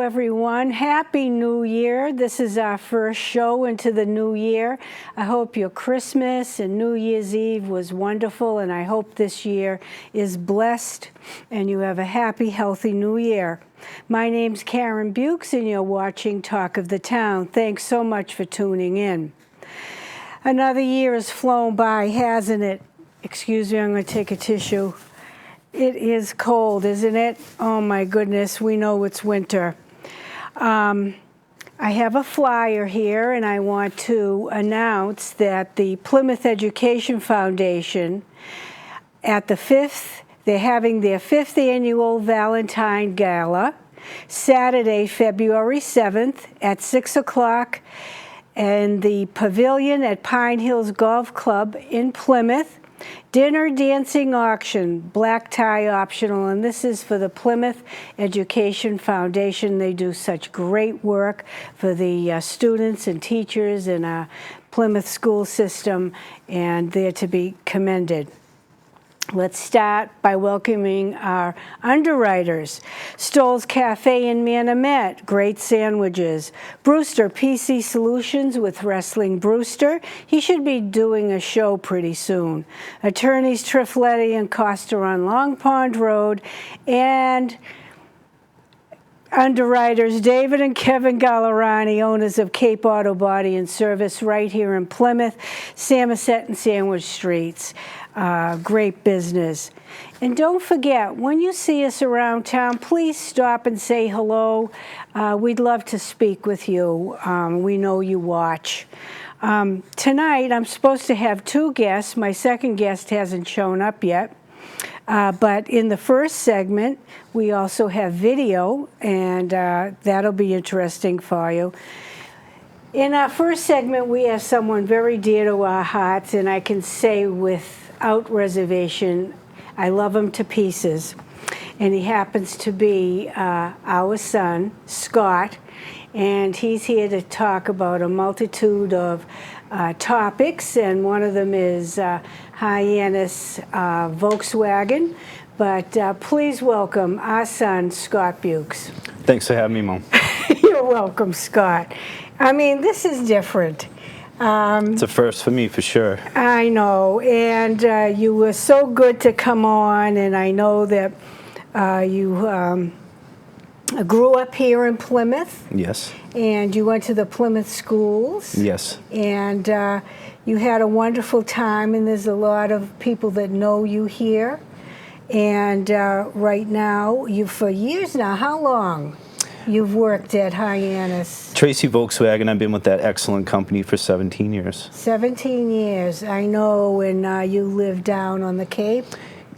everyone. Happy New Year. This is our first show into the new year. I hope your Christmas and New Year's Eve was wonderful, and I hope this year is blessed and you have a happy, healthy new year. My name's Karen Bukes, and you're watching Talk of the Town. Thanks so much for tuning in. Another year has flown by, hasn't it? Excuse me, I'm going to take a tissue. It is cold, isn't it? Oh my goodness, we know it's winter. I have a flyer here, and I want to announce that the Plymouth Education Foundation, at the 5th, they're having their 5th annual Valentine Gala, Saturday, February 7th at 6 o'clock in the Pavilion at Pine Hills Golf Club in Plymouth. Dinner, dancing, auction, black tie optional, and this is for the Plymouth Education Foundation. They do such great work for the students and teachers in our Plymouth school system, and they're to be commended. Let's start by welcoming our underwriters. Stoll's Cafe in Manamet, great sandwiches. Brewster PC Solutions with Wrestling Brewster. He should be doing a show pretty soon. Attorneys Trifletti and Costa on Long Pond Road. And underwriters David and Kevin Gallerani, owners of Cape Auto Body and Service right here in Plymouth, Samoset and Sandwich Streets. Great business. And don't forget, when you see us around town, please stop and say hello. We'd love to speak with you. We know you watch. Tonight, I'm supposed to have two guests. My second guest hasn't shown up yet. But in the first segment, we also have video, and that'll be interesting for you. In our first segment, we have someone very dear to our hearts, and I can say without reservation, I love him to pieces. And he happens to be our son, Scott, and he's here to talk about a multitude of topics, and one of them is Hyannis Volkswagen. But please welcome our son, Scott Bukes. Thanks for having me, Mom. You're welcome, Scott. I mean, this is different. It's a first for me, for sure. I know, and you were so good to come on, and I know that you grew up here in Plymouth. Yes. And you went to the Plymouth schools. Yes. And you had a wonderful time, and there's a lot of people that know you here. And right now, for years now, how long you've worked at Hyannis? Tracy Volkswagen, I've been with that excellent company for 17 years. 17 years, I know, and you live down on the Cape?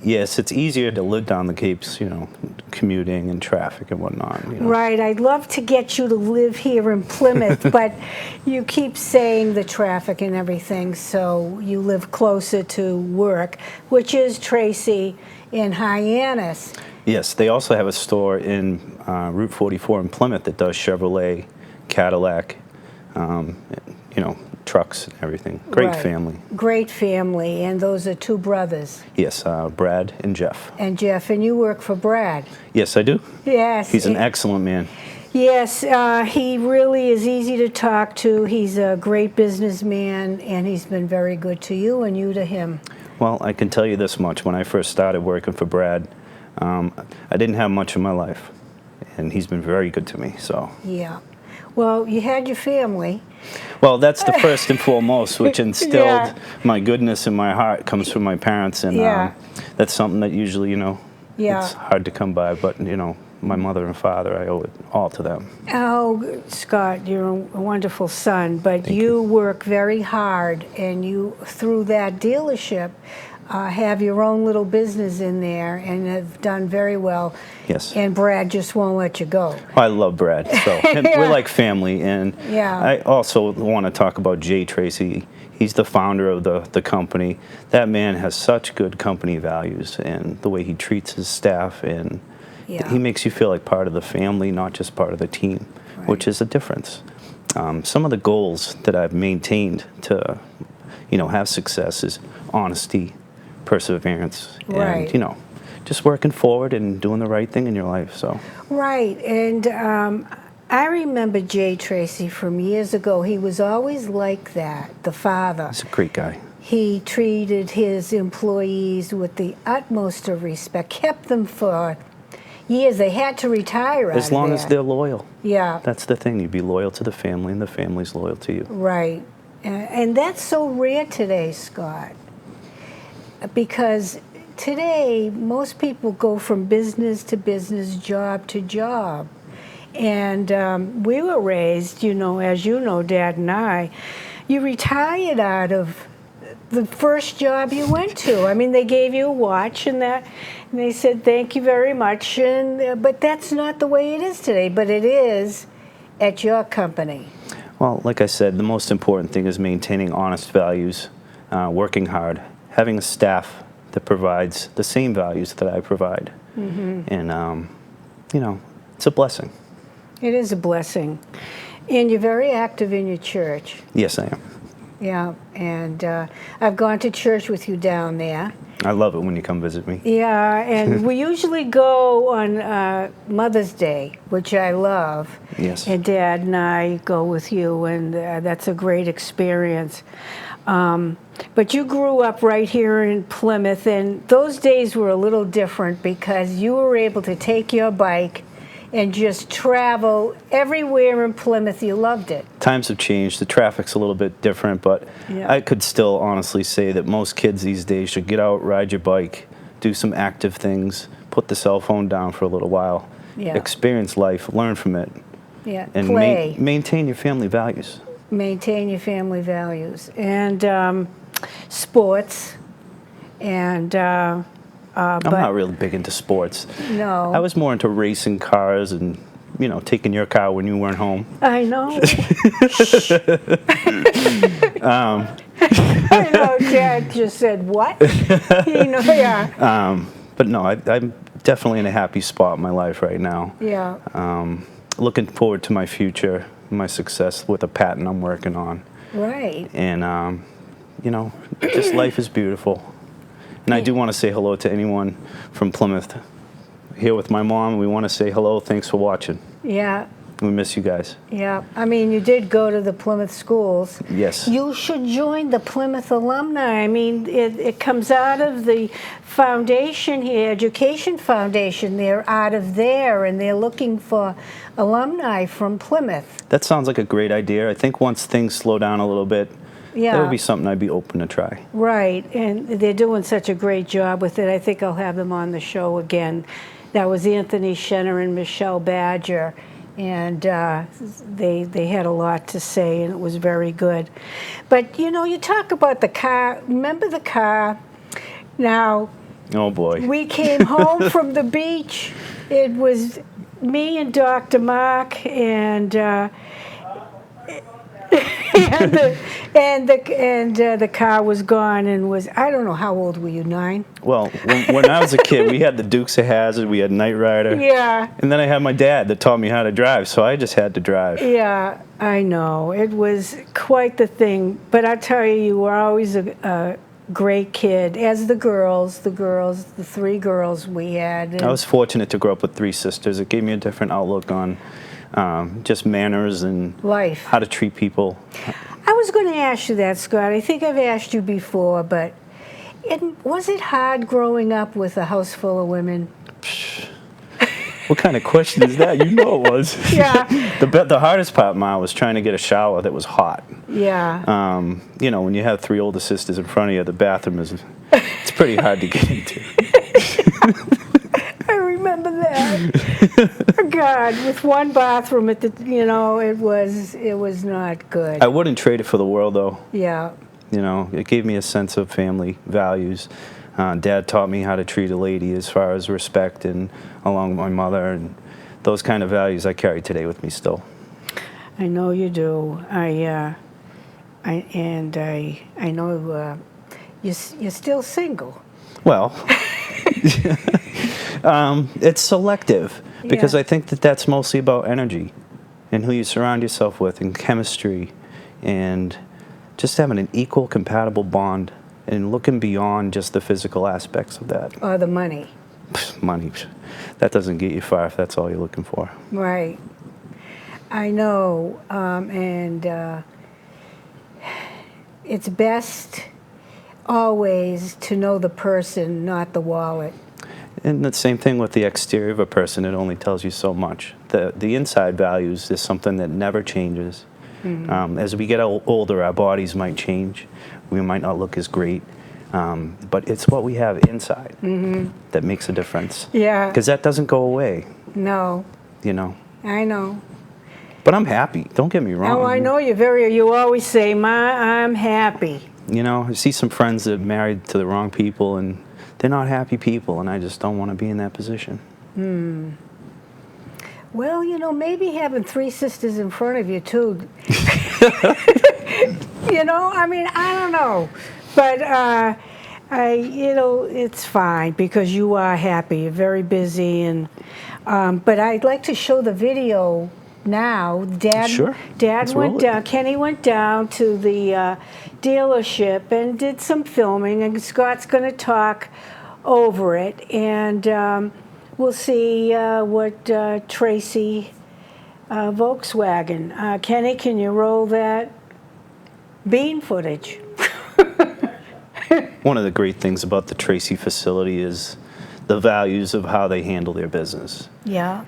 Yes, it's easier to live down the Capes, commuting and traffic and whatnot. Right, I'd love to get you to live here in Plymouth, but you keep saying the traffic and everything, so you live closer to work, which is Tracy in Hyannis. Yes, they also have a store in Route 44 in Plymouth that does Chevrolet, Cadillac, trucks and everything. Great family. Great family, and those are two brothers. Yes, Brad and Jeff. And Jeff, and you work for Brad. Yes, I do. Yes. He's an excellent man. Yes, he really is easy to talk to. He's a great businessman, and he's been very good to you and you to him. Well, I can tell you this much. When I first started working for Brad, I didn't have much in my life, and he's been very good to me. So. Yeah. Well, you had your family. Well, that's the first and foremost, which instilled my goodness in my heart, comes from my parents, and that's something that usually, it's hard to come by, but, my mother and father, I owe it all to them. Oh, Scott, you're a wonderful son, but Thank you. Work very hard, and you, through that dealership, have your own little business in there and have done very well. Yes. And Brad just won't let you go. I love Brad, so we're like family. And I also want to talk about Jay Tracy. He's the founder of the company. That man has such good company values, and the way he treats his staff, and he makes you feel like part of the family, not just part of the team, which is a difference. Some of the goals that I've maintained to, have success is honesty, perseverance, and just working forward and doing the right thing in your life. So. Right, and I remember Jay Tracy from years ago. He was always like that, the father. He's a great guy. He treated his employees with the utmost of respect, kept them for years. They had to retire as long as they're loyal. Yeah. That's the thing. You be loyal to the family, and the family's loyal to you. Right. And that's so rare today, Scott, because today most people go from business to business, job to job. And we were raised, you know, as you know, Dad and I, you retired out of the first job you went to. I mean, they gave you a watch and they said, thank you very much. But that's not the way it is today, but it is at your company. Well, like I said, the most important thing is maintaining honest values, working hard, having a staff that provides the same values that I provide. Mm-hmm. And, you know, it's a blessing. It is a blessing. And you're very active in your church. Yes, I am. Yeah, and I've gone to church with you down there. I love it when you come visit me. Yeah, and we usually go on Mother's Day, which I love. Yes. And Dad and I go with you, and that's a great experience. But you grew up right here in Plymouth, and those days were a little different because you were able to take your bike and just travel everywhere in Plymouth. You loved it. Times have changed. The traffic's a little bit different, but Yeah. I could still honestly say that most kids these days should get out, ride your bike, do some active things, put the cell phone down for a little while, experience life, learn from it, and play. Maintain your family values. Maintain your family values. And sports. And I'm not really big into sports. No. I was more into racing cars and, you know, taking your car when you weren't home. I know. I know, Dad just said, what? You know, yeah. But no, I'm definitely in a happy spot in my life right now. Yeah. Looking forward to my future, my success with a patent I'm working on. Right. And, you know, just life is beautiful. And I do want to say hello to anyone from Plymouth. Here with my mom, we want to say hello. Thanks for watching. Yeah. We miss you guys. Yeah. I mean, you did go to the Plymouth schools. Yes. You should join the Plymouth alumni. I mean, it comes out of the foundation here, Education Foundation. They're out of there, and they're looking for alumni from Plymouth. That sounds like a great idea. I think once things slow down a little bit, that would be something I'd be open to try. Right, and they're doing such a great job with it. I think I'll have them on the show again. That was Anthony Shenner and Michelle Badger, and they had a lot to say, and it was very good. But, you know, you talk about the car. Remember the car? Now, oh boy. We came home from the beach. It was me and Dr. Mark, and the car was gone and was, I don't know, how old were you, 9? Well, when I was a kid, we had the Dukes of Hazzard, we had Knight Rider. Yeah. And then I had my dad that taught me how to drive, so I just had to drive. Yeah, I know. It was quite the thing. But I tell you, you were always a great kid, as the 3 girls we had. And I was fortunate to grow up with 3 sisters. It gave me a different outlook on just manners and life, how to treat people. I was going to ask you that, Scott. I think I've asked you before, but was it hard growing up with a house full of women? What kind of question is that? You know it was. Yeah. The hardest part, Ma, was trying to get a shower that was hot. Yeah. You know, when you have 3 older sisters in front of you, the bathroom it's pretty hard to get into. I remember that. Oh, God, with one bathroom at the, you know, it was not good. I wouldn't trade it for the world, though. Yeah. You know, it gave me a sense of family values. Dad taught me how to treat a lady as far as respect, and along with my mother, and those kind of values I carry today with me still. I know you do. I know you're still single. Well, it's selective because I think that's mostly about energy and who you surround yourself with, and chemistry, and just having an equal, compatible bond, and looking beyond just the physical aspects of that. Or the money. Money, that doesn't get you far if that's all you're looking for. Right. I know, and it's best always to know the person, not the wallet. And the same thing with the exterior of a person, it only tells you so much. The inside values is something that never changes. As we get older, our bodies might change. We might not look as great. But it's what we have inside that makes a difference. Yeah. Because that doesn't go away. No. You know. I know. But I'm happy. Don't get me wrong. Oh, I know you always say, I'm happy. You know, I see some friends that are married to the wrong people, and they're not happy people, and I just don't want to be in that position. Well, you know, maybe having 3 sisters in front of you, too. You know, I mean, I don't know. But, it's fine because you are happy. You're very busy. But I'd like to show the video now. Sure. Dad went down. Kenny went down to the dealership and did some filming, and Scott's going to talk over it, and we'll see what Tracy Volkswagen. Kenny, can you roll that bean footage? One of the great things about the Tracy facility is the values of how they handle their business. Yeah.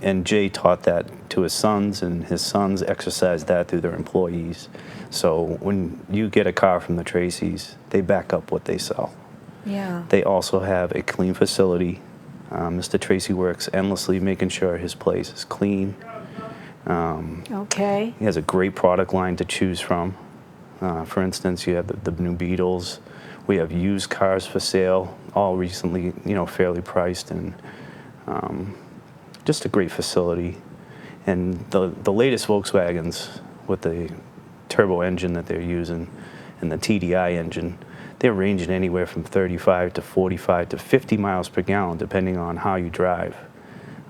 And Jay taught that to his sons, and his sons exercised that through their employees. So when you get a car from the Tracys, they back up what they sell. Yeah. They also have a clean facility. Mr. Tracy works endlessly making sure his place is clean. Okay. He has a great product line to choose from. For instance, you have the new Beetles. We have used cars for sale, all recently, fairly priced, and just a great facility. And the latest Volkswagens with the turbo engine that they're using and the TDI engine, they're ranging anywhere from 35 to 45 to 50 miles per gallon, depending on how you drive.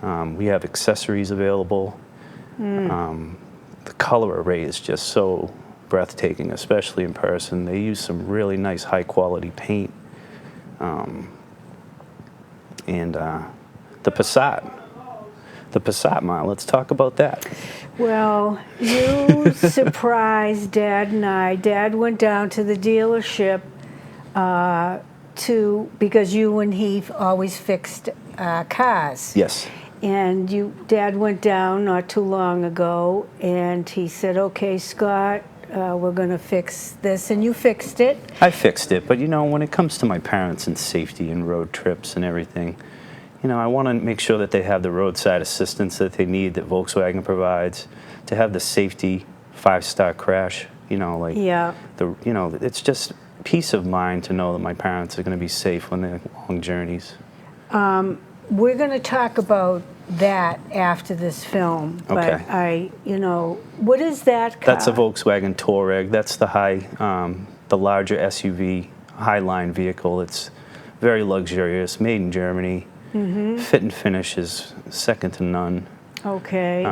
We have accessories available. The color array is just so breathtaking, especially in person. They use some really nice high-quality paint. And the Passat. The Passat model, let's talk about that. Well, you surprised Dad and I. Dad went down to the dealership because you and he always fixed cars. Yes. And Dad went down not too long ago, and he said, "Okay, Scott, we're going to fix this," and you fixed it. I fixed it, but when it comes to my parents and safety and road trips and everything, I want to make sure that they have the roadside assistance that they need, that Volkswagen provides, to have the safety 5-star crash. Yeah. It's just peace of mind to know that my parents are going to be safe when they're long journeys. We're going to talk about that after this film. Okay. But what is that car? That's a Volkswagen Touareg. That's the larger SUV Highline vehicle. It's very luxurious, made in Germany. Fit and finish is second to none. Okay.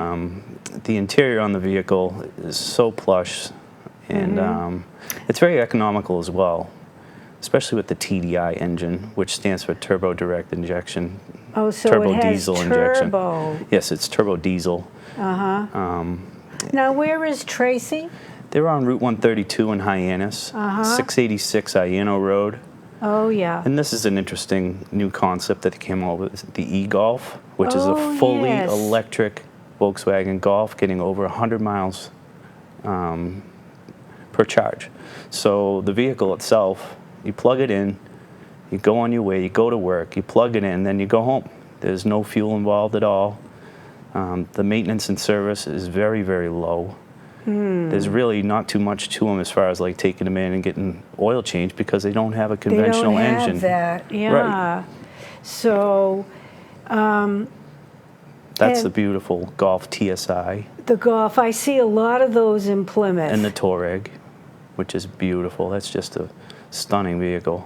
The interior on the vehicle is so plush, and it's very economical as well, especially with the TDI engine, which stands for turbo direct injection. Oh, so turbo it has diesel turbo. injection. Yes, it's turbo diesel. Now, where is Tracy? They're on Route 132 in Hyannis, 686 Iano Road. Oh, yeah. And this is an interesting new concept that came out with the e-Golf, which is a fully electric Volkswagen Golf getting over 100 miles per charge. So the vehicle itself, you plug it in, you go on your way, you go to work, you plug it in, then you go home. There's no fuel involved at all. The maintenance and service is very, very low. There's really not too much to them as far as like taking them in and getting oil change, because they don't have a conventional engine. They don't have that, yeah. Right. So that's the beautiful Golf TSI. The Golf, I see a lot of those in Plymouth. And the Touareg, which is beautiful. That's just a stunning vehicle.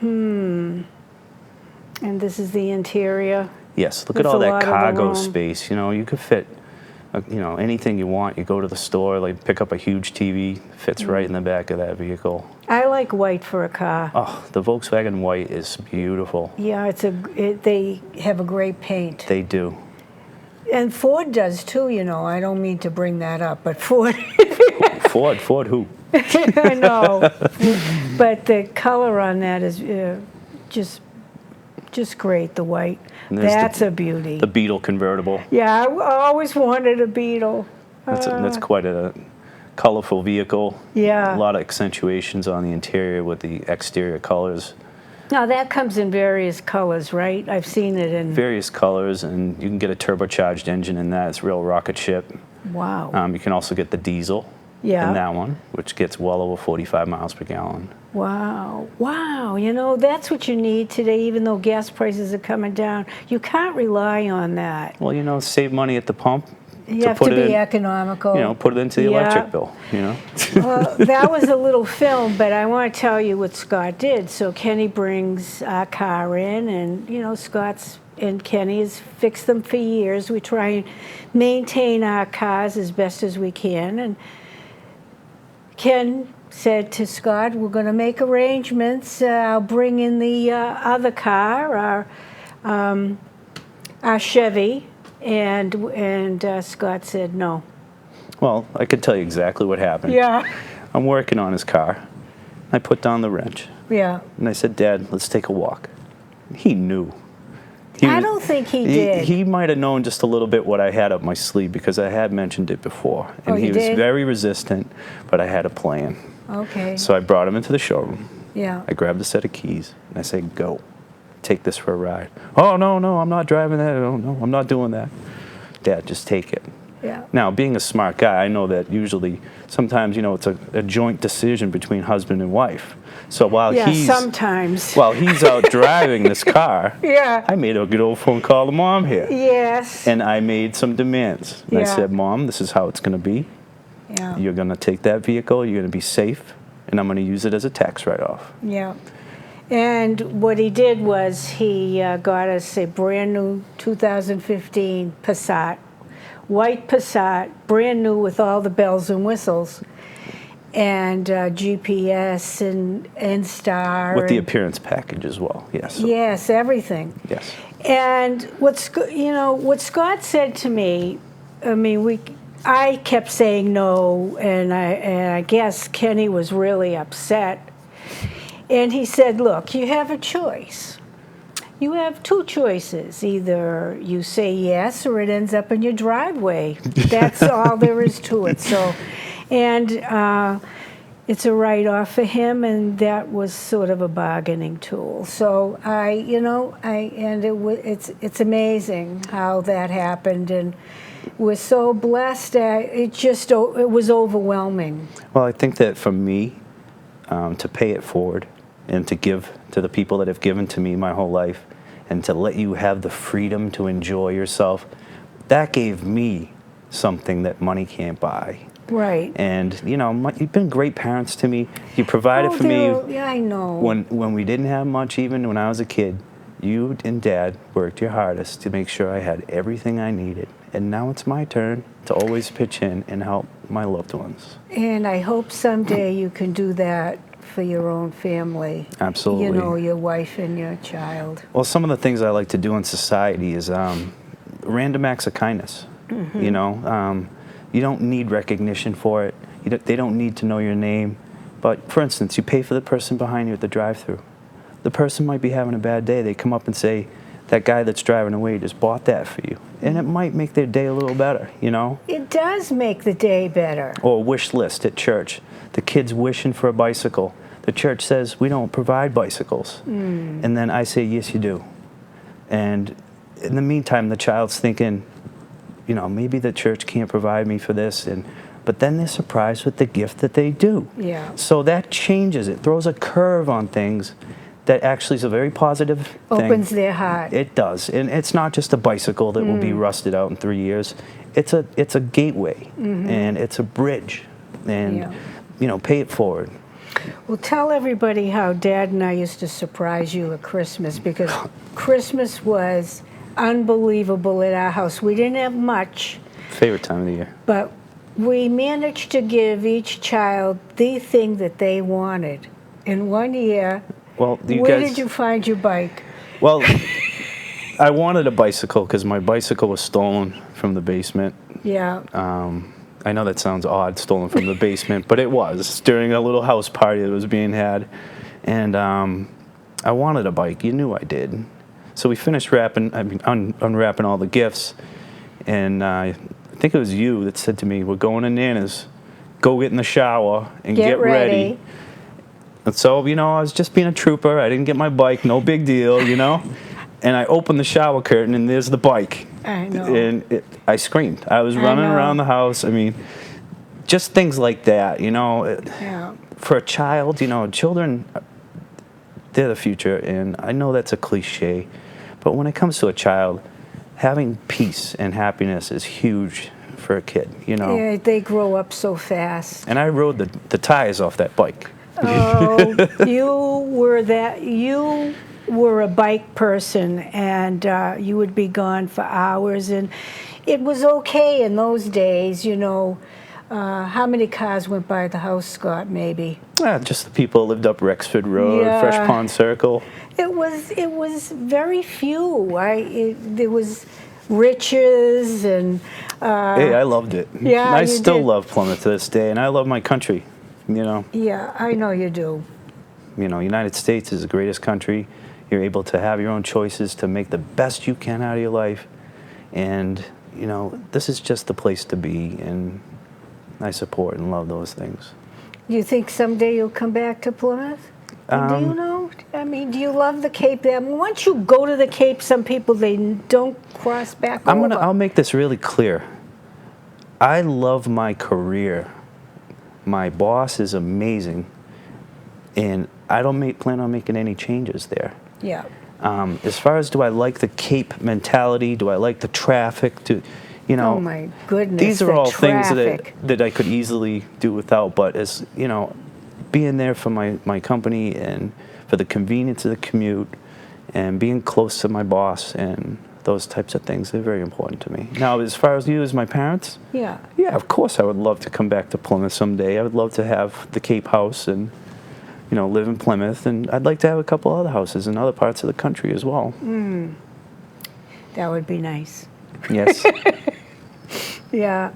And this is the interior. Yes, look at all that cargo space. You could fit anything you want. You go to the store, like pick up a huge TV, fits right in the back of that vehicle. I like white for a car. Oh, the Volkswagen white is beautiful. Yeah, they have a great paint. They do. And Ford does too, you know. I don't mean to bring that up, but Ford. Ford who? I know. But the color on that is just great, the white. That's a beauty. The Beetle convertible. Yeah, I always wanted a Beetle. That's quite a colorful vehicle. Yeah. A lot of accentuations on the interior with the exterior colors. Now that comes in various colors, right? I've seen it in various colors, and you can get a turbocharged engine in that. It's real rocket ship. Wow. You can also get the diesel in that one, which gets well over 45 miles per gallon. Wow. Wow. You know, that's what you need today, even though gas prices are coming down. You can't rely on that. Well, you know, save money at the pump. You have to be economical. You know, put it into the electric bill, you know. Well, that was a little film, but I want to tell you what Scott did. So Kenny brings our car in, and, you know, Scott's and Kenny has fixed them for years. We try and maintain our cars as best as we can. And Ken said to Scott, we're going to make arrangements. I'll bring in the other car, our Chevy. And Scott said no. Well, I could tell you exactly what happened. Yeah. I'm working on his car. I put down the wrench. Yeah. And I said, Dad, let's take a walk. He knew. I don't think he did. He might have known just a little bit what I had up my sleeve because I had mentioned it before. And he was very resistant, but I had a plan. Okay. So I brought him into the showroom. Yeah. I grabbed a set of keys, and I said, go. Take this for a ride. Oh, no, I'm not driving that. Oh, no, I'm not doing that. Dad, just take it. Yeah. Now, being a smart guy, I know that usually, sometimes, you know, it's a joint decision between husband and wife. So while he's out driving this car, I made a good old phone call to Mom here. Yes. And I made some demands. And I said, Mom, this is how it's going to be. Yeah. You're going to take that vehicle. You're going to be safe. And I'm going to use it as a tax write-off. Yeah. And what he did was he got us a brand new 2015 Passat, white Passat, brand new with all the bells and whistles, and GPS and Star. With the appearance package as well, yes. Yes, everything. Yes. And what Scott said to me, I mean, I kept saying no, and I guess Kenny was really upset. And he said, look, you have a choice. You have two choices. Either you say yes or it ends up in your driveway. That's all there is to it. So, and it's a write-off for him, and that was sort of a bargaining tool. So it's amazing how that happened, and we're so blessed. It was overwhelming. Well, I think that for me, to pay it forward, and to give to the people that have given to me my whole life, and to let you have the freedom to enjoy yourself, that gave me something that money can't buy. Right. And, you know, you've been great parents to me. You provided for me. Yeah, I know. When we didn't have much, even when I was a kid, you and Dad worked your hardest to make sure I had everything I needed. And now it's my turn to always pitch in and help my loved ones. And I hope someday you can do that for your own family. Absolutely. You know, your wife and your child. Well, some of the things I like to do in society is random acts of kindness. Mm-hmm. You know, you don't need recognition for it. They don't need to know your name. But, for instance, you pay for the person behind you at the drive-thru. The person might be having a bad day. They come up and say, that guy that's driving away just bought that for you. And it might make their day a little better, you know? It does make the day better. Or a wish list at church. The kid's wishing for a bicycle. The church says, we don't provide bicycles. And then I say, yes, you do. And in the meantime, the child's thinking, you know, maybe the church can't provide me for this. But then they're surprised with the gift that they do. Yeah. So that changes it, throws a curve on things that actually is a very positive thing. Opens their heart. It does. And it's not just a bicycle that will be rusted out in 3 years. It's a gateway, and it's a bridge. And, you know, pay it forward. Well, tell everybody how Dad and I used to surprise you at Christmas, because Christmas was unbelievable at our house. We didn't have much. Favorite time of the year. But we managed to give each child the thing that they wanted. in 1 year. Well, Where did you find your bike? Well, I wanted a bicycle because my bicycle was stolen from the basement. Yeah. I know that sounds odd, stolen from the basement, but it was during a little house party that was being had. And I wanted a bike. You knew I did. So we finished unwrapping all the gifts. And I think it was you that said to me, we're going to Nana's. Go get in the shower and get ready. And so, I was just being a trooper. I didn't get my bike. No big deal, And I opened the shower curtain, and there's the bike. I know. And I screamed. I was running around the house. I mean, just things like that, Yeah. For a child, children, they're the future. And I know that's a cliche. But when it comes to a child, having peace and happiness is huge for a kid, Yeah, they grow up so fast. And I rode the tires off that bike. Oh, you were a bike person, and you would be gone for hours, and it was okay in those days, How many cars went by the house, Scott, maybe? Just the people who lived up Rexford Road, Yeah. Fresh Pond Circle. It was very few. There was riches and. Hey, I loved it. Yeah, I you still did. love Plymouth to this day, and I love my country. Yeah, I know you do. United States is the greatest country. You're able to have your own choices to make the best you can out of your life, and this is just the place to be. And I support and love those things. Do you think someday you'll come back to Plymouth? Do you know? I mean, do you love the Cape? Once you go to the Cape, some people, they don't cross back over. I'll make this really clear. I love my career. My boss is amazing, and I don't plan on making any changes there. Yeah. As far as do I like the Cape mentality? Do I like the traffic? Oh my goodness! These are all traffic. things that I could easily do without. But as being there for my company and for the convenience of the commute, and being close to my boss and those types of things, they're very important to me. Now, as far as you as my parents, yeah, of course I would love to come back to Plymouth someday. I would love to have the Cape house and live in Plymouth, and I'd like to have a couple other houses in other parts of the country as well. that would be nice. Yes. Yeah,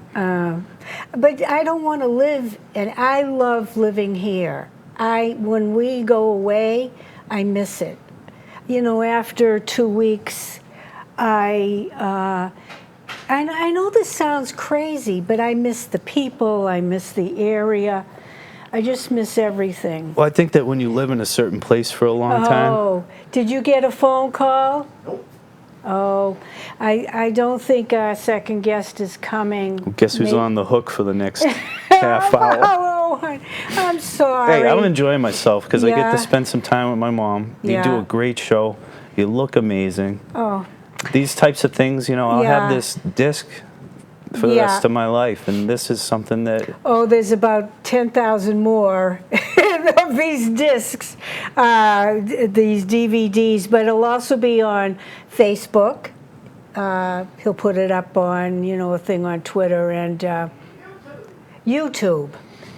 but I don't want to live, and I love living here. When we go away, I miss it. After 2 weeks, I know this sounds crazy, but I miss the people, I miss the area, I just miss everything. Well, I think that when you live in a certain place for a long time. Oh, did you get a phone call? Nope. Oh, I don't think our second guest is coming. Guess who's on the hook for the next half hour? Oh, I'm sorry. Hey, I'm enjoying myself because I get Yeah. to spend some time with my mom. You do Yeah. a great show. You look amazing. Oh, These types of things, I'll Yeah. have this disc for the Yeah. rest of my life, and this is something that. oh, there's about 10,000 more of these discs, these DVDs, but it'll also be on Facebook. He'll put it up on, a thing on Twitter and YouTube.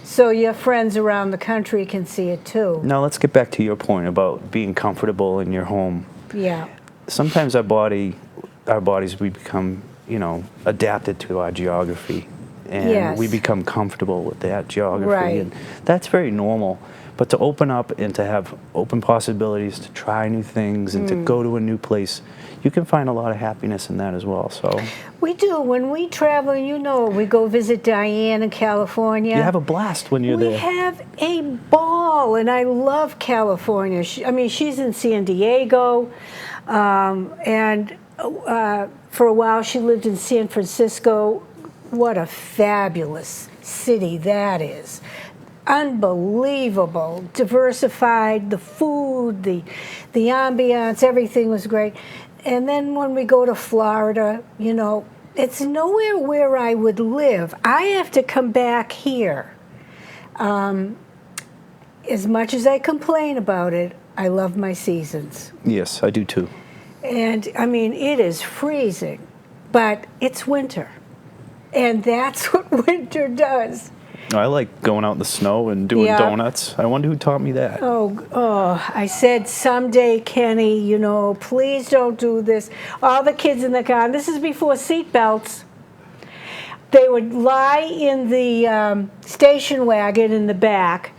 So your friends around the country can see it too. Now, let's get back to your point about being comfortable in your home. Yeah. Sometimes our bodies, we become, adapted to our geography. And Yes. we become comfortable with that geography. Right. And that's very normal. But to open up and to have open possibilities, to try new things and to go to a new place, you can find a lot of happiness in that as well. So We do. When we travel, we go visit Diane in California. you have a blast when you're We there. have a ball, and I love California. She's in San Diego, and for a while she lived in San Francisco. What a fabulous city that is. Unbelievable, diversified, the food, the ambiance, everything was great. And then when we go to Florida, it's nowhere where I would live. I have to come back here. As much as I complain about it, I love my seasons. Yes, I do too. And it is freezing, but it's winter. And that's what winter does. I like going out in the snow and doing Yeah. donuts. I wonder who taught me that. I said, someday, Kenny, please don't do this. All the kids in the car, and this is before seat belts, they would lie in the station wagon in the back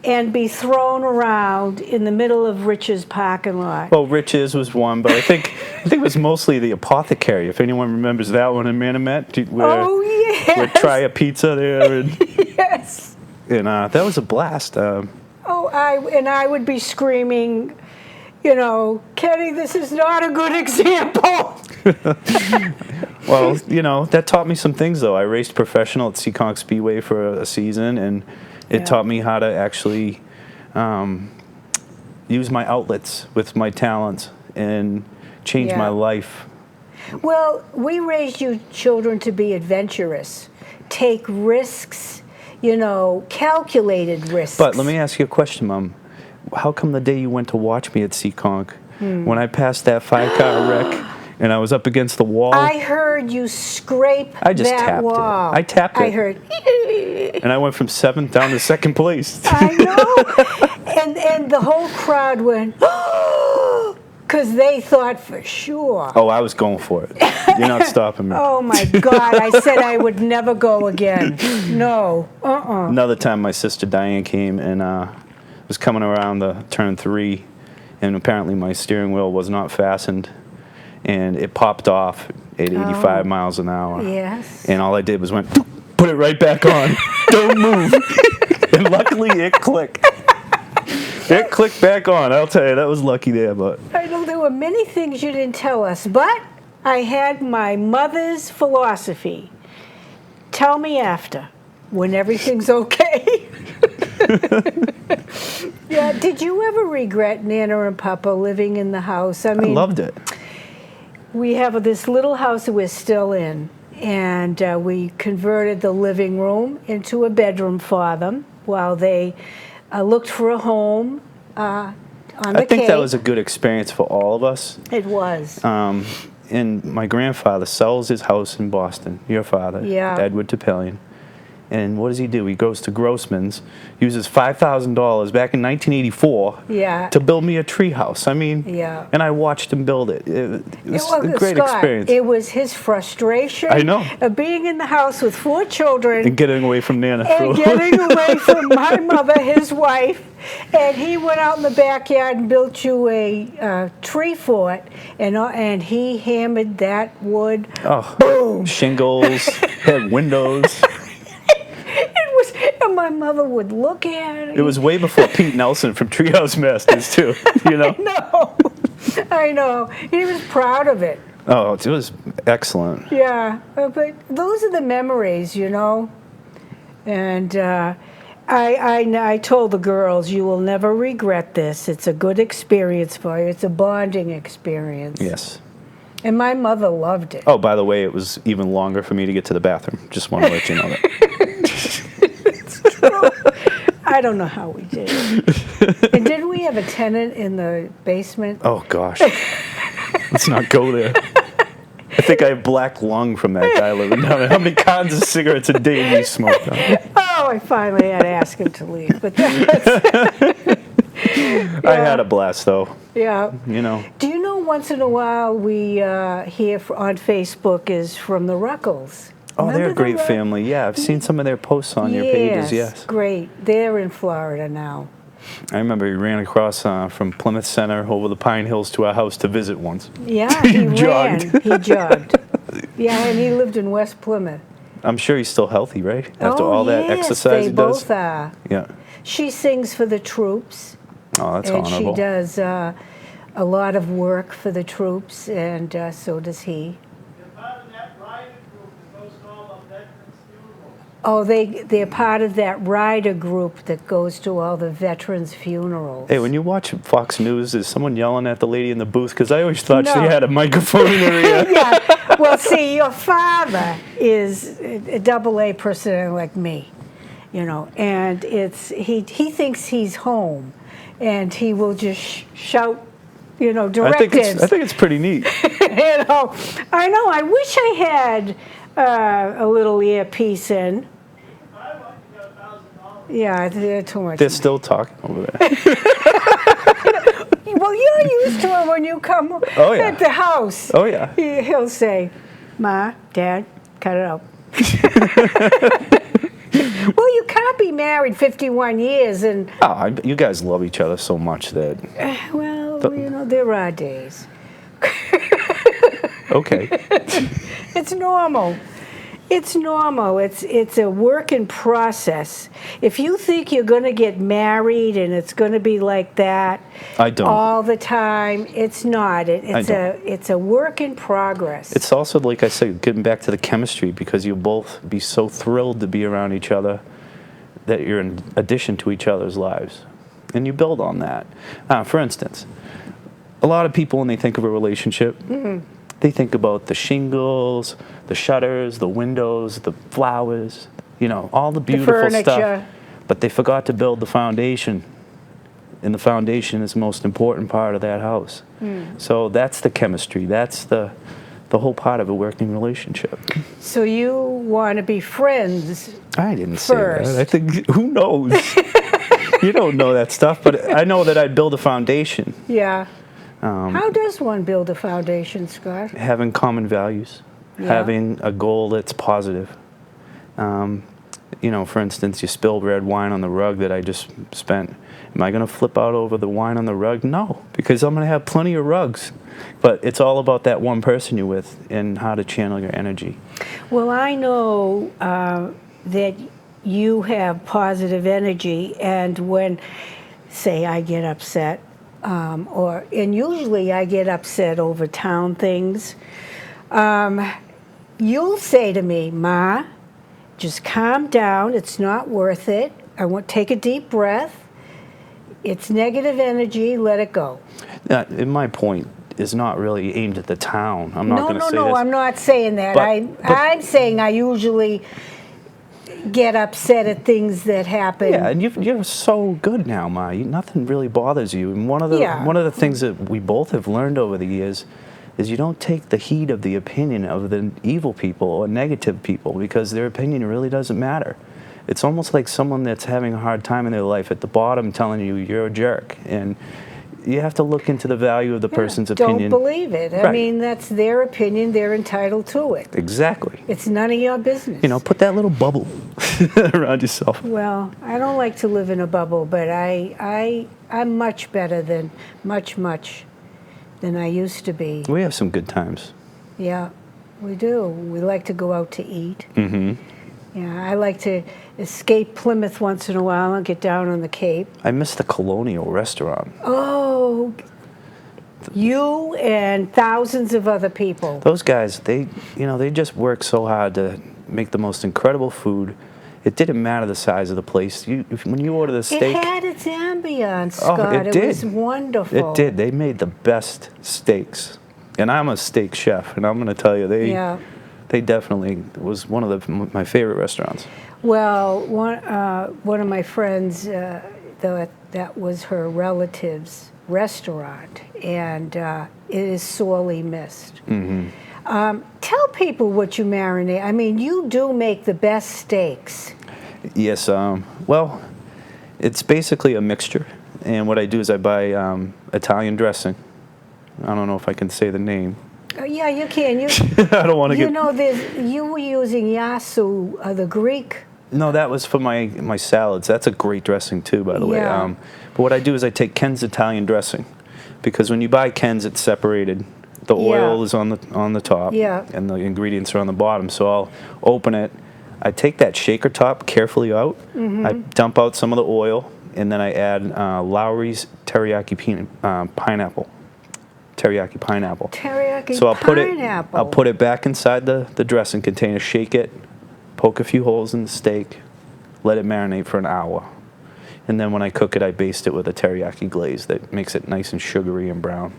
and be thrown around in the middle of Rich's parking lot. Well, Rich's was one, but I think it was mostly the Apothecary, if anyone remembers that one in Manomet. Yes. We'd try a pizza there. And, Yes. And that was a blast. I would be screaming, Kenny, this is not a good example. Well, that taught me some things, though. I raced professional at Seekonk Speedway for a season, and it taught me how to actually use my outlets with my talents and change my life. Well, we raised you children to be adventurous, take risks, calculated risks. But let me ask you a question, Mom. How come the day you went to watch me at Seekonk, when I passed that 5-car wreck and I was up against the wall? I heard you scrape I just that tapped wall. it. I tapped it. I heard. And I went from 7th down to 2nd place. I know. And the whole crowd went, because they thought for sure. Oh, I was going for it. You're not stopping me. Oh, my God. I said I would never go again. No. Another time my sister Diane came and was coming around the turn 3, and apparently my steering wheel was not fastened, and it popped off at 85 miles an hour. Yes. And all I did was went, put it right back on. Don't move. And luckily it clicked. It clicked back on. I'll tell you, that was lucky there. But I know there were many things you didn't tell us, but I had my mother's philosophy. Tell me after, when everything's okay. Yeah. Did you ever regret Nana and Papa living in the house? I mean, I loved it. We have this little house that we're still in, and we converted the living room into a bedroom for them while they looked for a home on the I think Cape. that was a good experience for all of us. It was. And my grandfather sells his house in Boston, your father, Edward Topelian. And what does he do? He goes to Grossman's, uses $5,000 back in 1984 to build me a tree house. I mean, and I watched him build it. It was a great experience. It was his frustration of being in the house with 4 children. And getting away from Nana. And getting away from my mother, his wife. And he went out in the backyard and built you a tree fort. And he hammered that wood. Oh, boom. Shingles, had windows. And my mother would look at it. It was way before Pete Nelson from Treehouse Masters, too. I know. He was proud of it. Oh, it was excellent. Yeah, but those are the memories, And I told the girls, you will never regret this. It's a good experience for you. It's a bonding experience. Yes. And my mother loved it. Oh, by the way, it was even longer for me to get to the bathroom. Just want to let you know that. I don't know how we did it. And didn't we have a tenant in the basement? Oh, gosh. Let's not go there. I think I have black lung from that guy living down there. How many cans of cigarettes a day do you smoke? Oh, I finally had to ask him to leave. But I had a blast, though. Yeah. Do you know once in a while we hear on Facebook is from the Ruckles? Oh, they're a great family. Yeah, I've seen some of their posts on your pages. Yes, great. They're in Florida now. I remember he ran across from Plymouth Center over the Pine Hills to our house to visit once. Yeah, he jogged. He jogged. Yeah, and he lived in West Plymouth. I'm sure he's still healthy, right? After all that exercise he does. They both are. Yeah. She sings for the troops. Oh, that's honorable. honorable. And she does a lot of work for the troops, and so does he. Oh, they're part of that rider group that goes to all the veterans' funerals. Hey, when you watch Fox News, is someone yelling at the lady in the booth? Because I always thought she had a microphone in her ear. Yeah. Well, see, your father is a AA person like me, and he thinks he's home, and he will just shout, directives. I think it's pretty neat. I know. I wish I had a little earpiece in. Yeah, they're too much. They're still talking over there. Well, you're used to it when you come at the house. Oh, yeah. He'll say, Ma, Dad, cut it out. Well, you can't be married 51 years and... Oh, you guys love each other so much that... Well, there are days. Okay. It's normal. It's normal. It's a work in process. If you think you're going to get married and it's going to be like that I don't. all the time, it's not. It's a work in progress. It's also, like I said, getting back to the chemistry, because you'll both be so thrilled to be around each other that you're in addition to each other's lives. And you build on that. For instance, a lot of people, when they think of a relationship, they think about the shingles, the shutters, the windows, the flowers, all the beautiful stuff. But they forgot to build the foundation. And the foundation is the most important part of that house. So that's the chemistry. That's the whole part of a working relationship. So you want to be friends? I didn't say first. that. I think, who knows? You don't know that stuff, but I know that I'd build a foundation. Yeah. How does one build a foundation, Scott? Having common values, having a goal that's positive. For instance, you spilled red wine on the rug that I just spent. Am I going to flip out over the wine on the rug? No, because I'm going to have plenty of rugs. But it's all about that one person you're with and how to channel your energy. Well, I know that you have positive energy, and when, say, I get upset, and usually I get upset over town things, you'll say to me, Ma, just calm down, it's not worth it. I want take a deep breath. It's negative energy, let it go. My point is not really aimed at the town. I'm not going to say No, this. I'm not saying that. But I'm saying I usually get upset at things that happen. Yeah, and you're so good now, Ma. Nothing really bothers you. And one of the things that we both have learned over the years is you don't take the heat of the opinion of the evil people or negative people, because their opinion really doesn't matter. It's almost like someone that's having a hard time in their life at the bottom telling you you're a jerk. And you have to look into the value of the person's opinion. Don't believe it. I mean, that's their opinion. They're entitled to it. Exactly. It's none of your business. Put that little bubble around yourself. Well, I don't like to live in a bubble, but I'm much better than much than I used to be. We have some good times. Yeah, we do. We like to go out to eat. Mm-hmm. Yeah, I like to escape Plymouth once in a while and get down on the Cape. I miss the Colonial restaurant. Oh, you and thousands of other people. Those guys, they just work so hard to make the most incredible food. It didn't matter the size of the place. When you order the steak... It had its ambience, Scott. It did. It was wonderful. It did. They made the best steaks. And I'm a steak chef, and I'm going to tell you, they definitely was one of my favorite restaurants. Well, one of my friends, that was her relative's restaurant, and it is sorely missed. Mm-hmm. Tell people what you marinate. I mean, you do make the best steaks. Yes. Well, it's basically a mixture, and what I do is I buy Italian dressing. I don't know if I can say the name. Yeah, you can. I don't want to get... you were using yasu, the Greek. No, that was for my salads. That's a great dressing too, by the way. But what I do is I take Ken's Italian dressing, because when you buy Ken's, it's separated. The oil is on the top, and the ingredients are on the bottom. So I'll open it. I take that shaker top carefully out. Mm-hmm. I dump out some of the oil, and then I add Lowry's teriyaki pineapple. Teriyaki pineapple. So I'll put it back inside the dressing container, shake it, poke a few holes in the steak, let it marinate for an hour. And then when I cook it, I baste it with a teriyaki glaze that makes it nice and sugary and brown.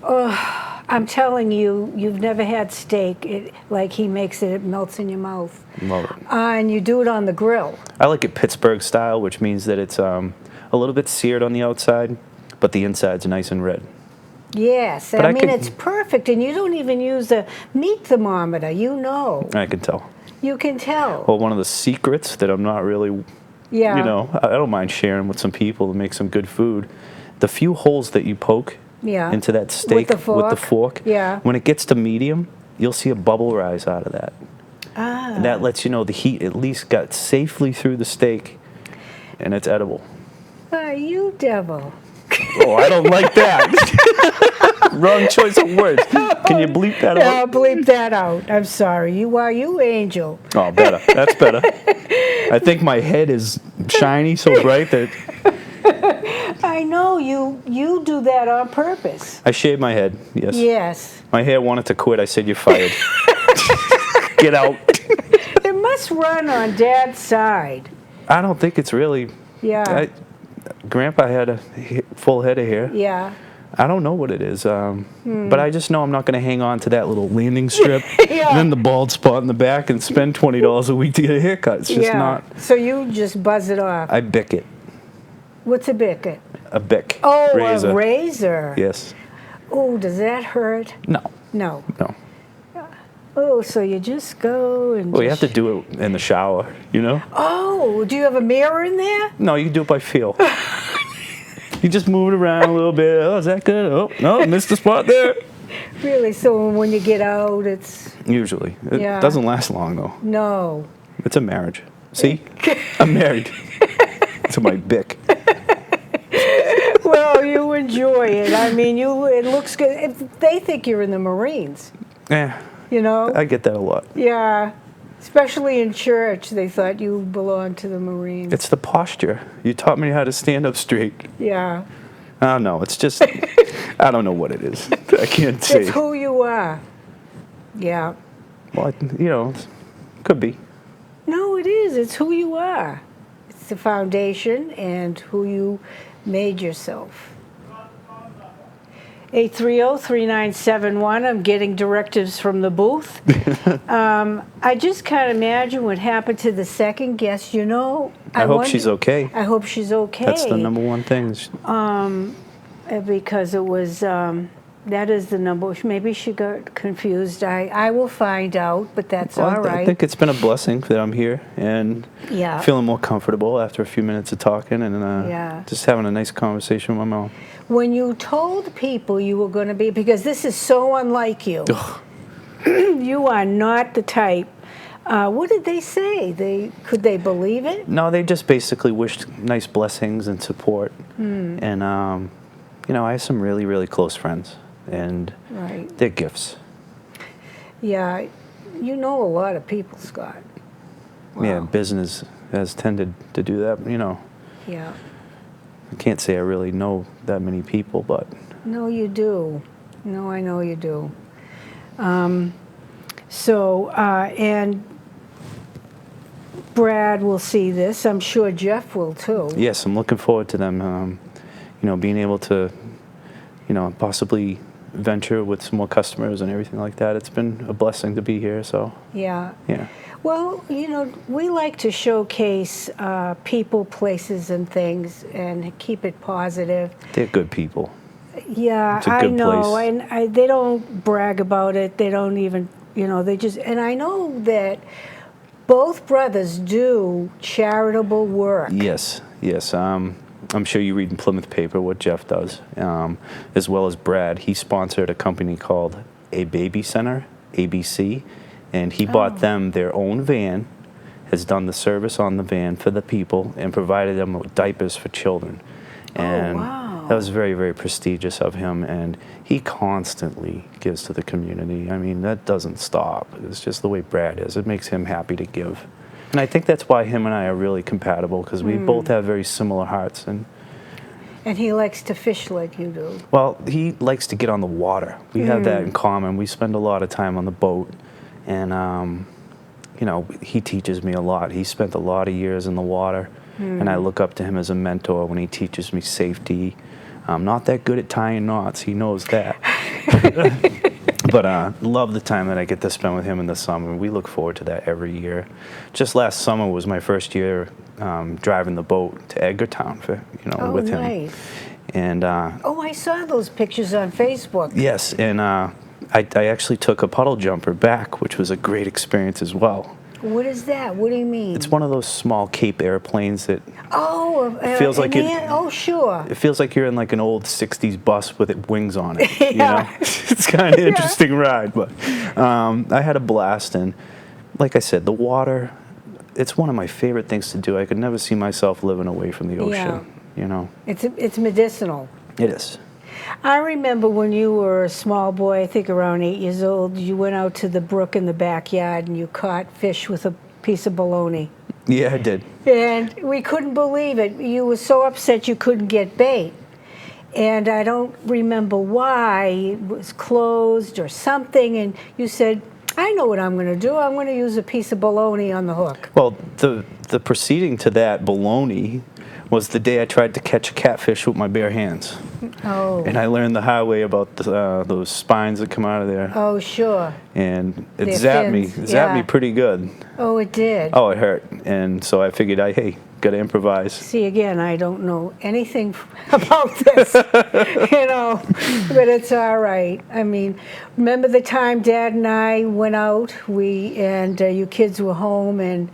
I'm telling you, you've never had steak like he makes it. It melts in your mouth. Love it. And you do it on the grill. I like it Pittsburgh style, which means that it's a little bit seared on the outside, but the inside's nice and red. Yes, but it's perfect, and you don't even use a meat thermometer, I can tell. You can tell. Well, one of the secrets that I'm not really Yeah. You know, I don't mind sharing with some people to make some good food. The few holes that you poke into that steak with the fork, when it gets to medium, you'll see a bubble rise out of that. Ah. And that lets you know the heat at least got safely through the steak, and it's edible. You devil. Oh, I don't like that. Wrong choice of words. Can you bleep that out? I'll bleep that out. I'm sorry. You angel. Oh, better. That's better. I think my head is shiny, so bright that... I know. You do that on purpose. I shaved my head, yes. Yes. My hair wanted to quit. I said, you're fired. Get out. It must run on Dad's side. I don't think it's really... Yeah. Grandpa had a full head of hair. Yeah. I don't know what it is, but I just know I'm not going to hang on to that little landing strip and then the bald spot in the back and spend $20 a week to get a haircut. It's just not. So you just buzz it off. I bick it. What's a bick? A bick. Oh, razor. A razor. Yes. Oh, does that hurt? No. No. No. Oh, so you just go and... Well, you have to do it in the shower, you know? Oh, do you have a mirror in there? No, you can do it by feel. You just move it around a little bit. Oh, is that good? Oh, no, missed the spot there. Really? So when you get out, it's... Usually. It doesn't last long, though. No. It's a marriage. See? I'm married to my bick. Well, you enjoy it. I mean, it looks good. They think you're in the Marines. Yeah. You know? I get that a lot. Yeah. Especially in church, they thought you belonged to the Marines. It's the posture. You taught me how to stand up straight. Yeah. Oh, no, it's just, I don't know what it is. I can't say. It's who you are. Yeah. Well, you know, could be. No, it is. It's who you are. It's the foundation and who you made yourself. 830-3971. I'm getting directives from the booth. I just can't imagine what happened to the second guest. You know, I hope she's okay. I hope she's okay. That's the number one thing. Because it was, that is the number. Maybe she got confused. I will find out, but that's all right. I think it's been a blessing that I'm here and feeling more comfortable after a few minutes of talking and just having a nice conversation with my mom. When you told people you were going to be, because this is so unlike you, you are not the type. What did they say? Could they believe it? No, they just basically wished nice blessings and support. And, you know, I have some really, really close friends, and they're gifts. Yeah, you know a lot of people, Scott. Wow. Yeah, business has tended to do that, you know. Yeah. I can't say I really know that many people, but... No, you do. No, I know you do. And Brad will see this. I'm sure Jeff will, too. Yes, I'm looking forward to them, you know, being able to, you know, possibly venture with some more customers and everything like that. It's been a blessing to be here, so... Yeah. Yeah. Well, you know, we like to showcase people, places, and things and keep it positive. They're good people. Yeah, it's a good I know. place. And they don't brag about it. They don't even, you know, they just... And I know that both brothers do charitable work. Yes, yes. I'm sure you read in Plymouth paper what Jeff does, as well as Brad. He sponsored a company called A Baby Center, ABC, and he bought them their own van, has done the service on the van for the people, and provided them with diapers for children. And that was very, very prestigious of him, and he constantly gives to the community. I mean, that doesn't stop. It's just the way Brad is. It makes him happy to give. And I think that's why him and I are really compatible, because we both have very similar hearts. And he likes to fish like you do. Well, he likes to get on the water. We have that in common. We spend a lot of time on the boat. And, you know, he teaches me a lot. He spent a lot of years in the water. And I look up to him as a mentor when he teaches me safety. I'm not that good at tying knots. He knows that. But love the time that I get to spend with him in the summer. We look forward to that every year. Just last summer was my first year driving the boat to Edgartown with him. Nice. And I saw those pictures on Facebook. Yes, and I actually took a puddle jumper back, which was a great experience as well. What is that? What do you mean? It's one of those small Cape airplanes that feels like oh, sure. It feels like you're in like an old '60s bus with wings on it. You know, it's kind of an interesting ride. But I had a blast, and like I said, the water. It's one of my favorite things to do. I could never see myself living away from the ocean. Yeah. You know, it's medicinal. it is. I remember when you were a small boy, I think around 8 years old, you went out to the brook in the backyard and you caught fish with a piece of bologna. Yeah, I did. And we couldn't believe it. You were so upset you couldn't get bait. And I don't remember why. It was closed or something. And you said, I know what I'm going to do. I'm going to use a piece of bologna on the hook. Well, the proceeding to that bologna was the day I tried to catch a catfish with my bare hands. Oh. And I learned the hard way about those spines that come out of there. Oh, sure. And it Their zapped fins, me pretty good. Oh, it did? Oh, it hurt. And so I figured, hey, got to improvise. See, again, I don't know anything about this, you know, but it's all right. I mean, remember the time Dad and I went out, and you kids were home, and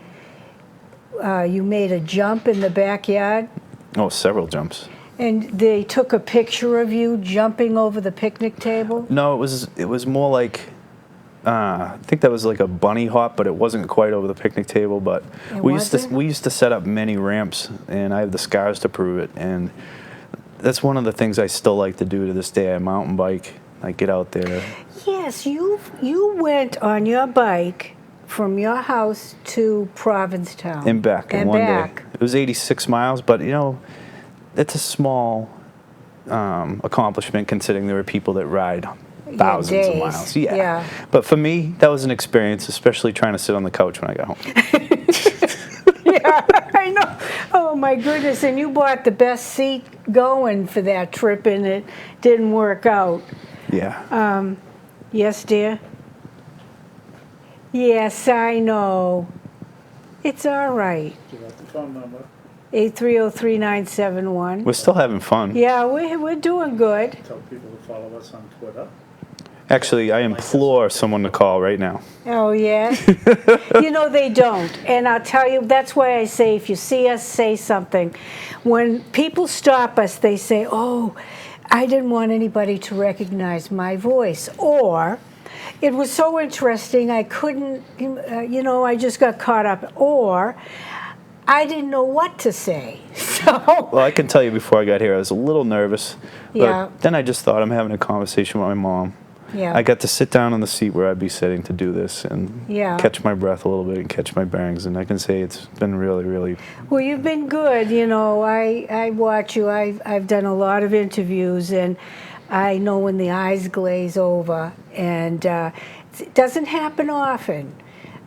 you made a jump in the backyard? Oh, several jumps. And they took a picture of you jumping over the picnic table? No, it was more like, I think that was like a bunny hop, but it wasn't quite over the picnic table. But we used to set up many ramps, and I have the scars to prove it. And that's one of the things I still like to do to this day. I mountain bike. I get out there. Yes, you went on your bike from your house to Provincetown. And back in one day. It was 86 miles, but you know, it's a small accomplishment considering there are people that ride thousands of miles. Yeah. But for me, that was an experience, especially trying to sit on the couch when I got home. Yeah, I know. Oh my goodness! And you bought the best seat going for that trip, and it didn't work out. Yeah. Yes, dear. Yes, I know. It's all right. Do you want the phone number? 830-3971. We're still having fun. Yeah, we're doing good. Tell people to follow us on Twitter. Actually, I implore someone to call right now. Oh, yeah? You know, they don't. And I'll tell you, that's why I say if you see us, say something. When people stop us, they say, oh, I didn't want anybody to recognize my voice. Or, it was so interesting, I couldn't, you know, I just got caught up. Or, I didn't know what to say. So. Well, I can tell you before I got here, I was a little nervous. But then I just thought I'm having a conversation with my mom. Yeah. I got to sit down on the seat where I'd be sitting to do this and catch my breath a little bit and catch my bearings. And I can say it's been really, really... Well, you've been good. You know, I watch you. I've done a lot of interviews, and I know when the eyes glaze over. And it doesn't happen often.